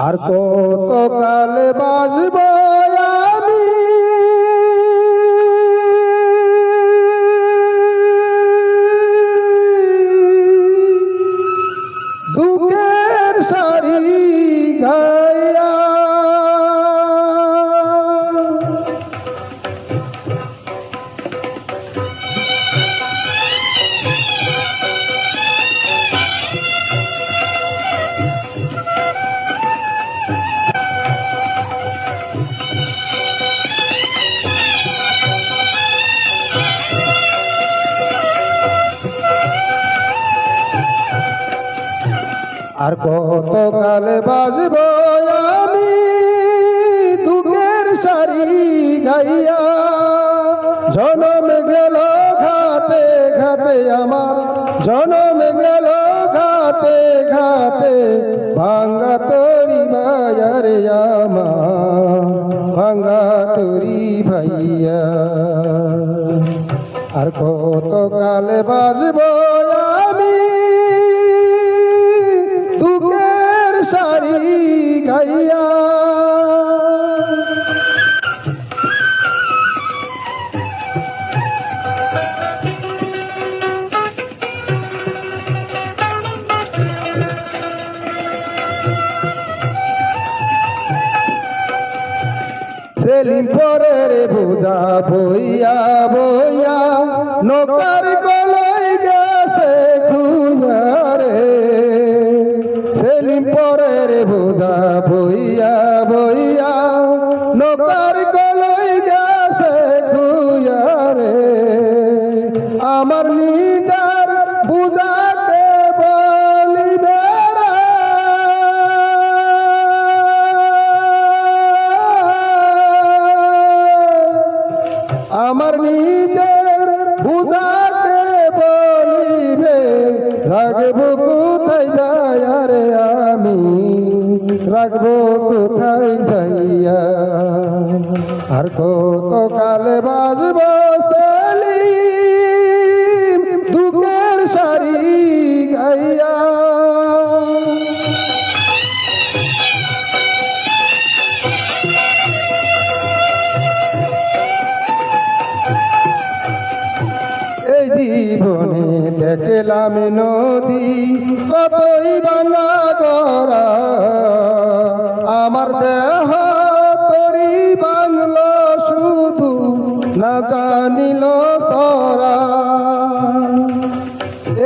আর কত কাল বাজব আমি দুঃখের সারি গাইয়া আর কত কাল বাজব আমি দুঃখের সারি গাইয়া জনম গেল ঘাটে ঘাটে আমার জনম গেল ঘাটে ঘাটে ভাঙ্গা তরি ভাইয়ারে আমার ভাঙ্গা তরি ভাইয়া আর কত কাল বাজব আমি দুঃখের সারি গাইয়া সেলিম পরের বোঝা বইয়া বইয়া নৌকার গলায় গেছে খুঁজারে সেলিম পরের বোঝা বইয়া বইয়া নৌকার গলায় গেছে খুঁজারে আমার নিজের বুঝাতে বলিবে আমার নিজের বুঝাতে বলিবে রাখবো কোথায় যাই আরে আমি রাখবো কোথায় যাইয়া আর কত কালে বাজব সেলিম দুঃখের সারি গাইয়া এই জীবনে দেখলাম নদী কতই ভাঙা গড়া আমার দেহ তরি বাংলো শুধু না জানিল সরা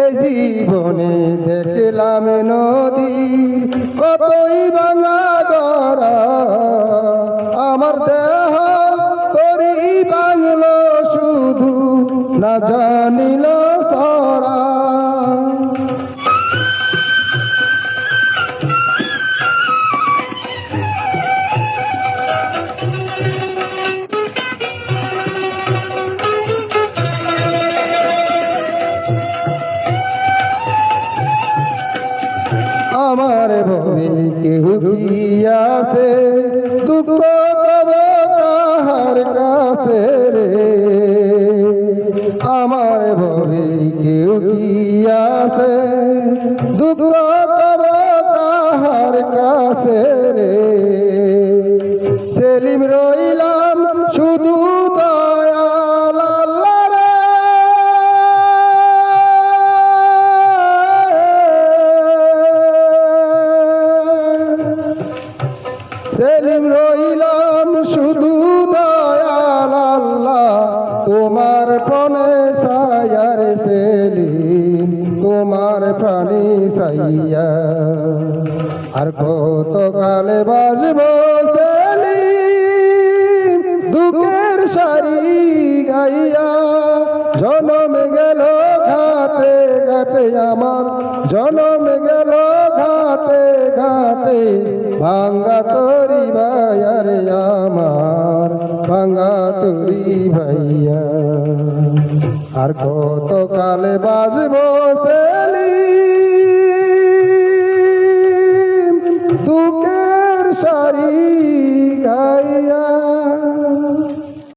এই জীবনে দেখলাম নদী কতই ভাঙা গড়া আমার দেহ তরি বাংলো শুধু না জানিল সরা আমার ভবে কেউ কি আছে দুঃখ তব তাহার কাছে রে আমার ভবে কেউ কি আছে দুঃখ তব তাহার কাছে রে সেলিম রইলাম শুধু দয়াল আল্লাহ রে সেলিম রইলাম শুধু দয়াল আল্লাহ তোমার প্রাণে সায়ার সেলিম তোমার প্রাণে সাইয়া আর কত কালে বাজব সেলিম দুঃখের সারি গাইয়া জনম গেল ঘাটে ঘাটে আমার জনম গেল ঘাটে ঘাটে ভাঙ্গা তরি ভাইয়ারে আমার ভাঙ্গা তরি ভাইয়া আর কত কালে বাজব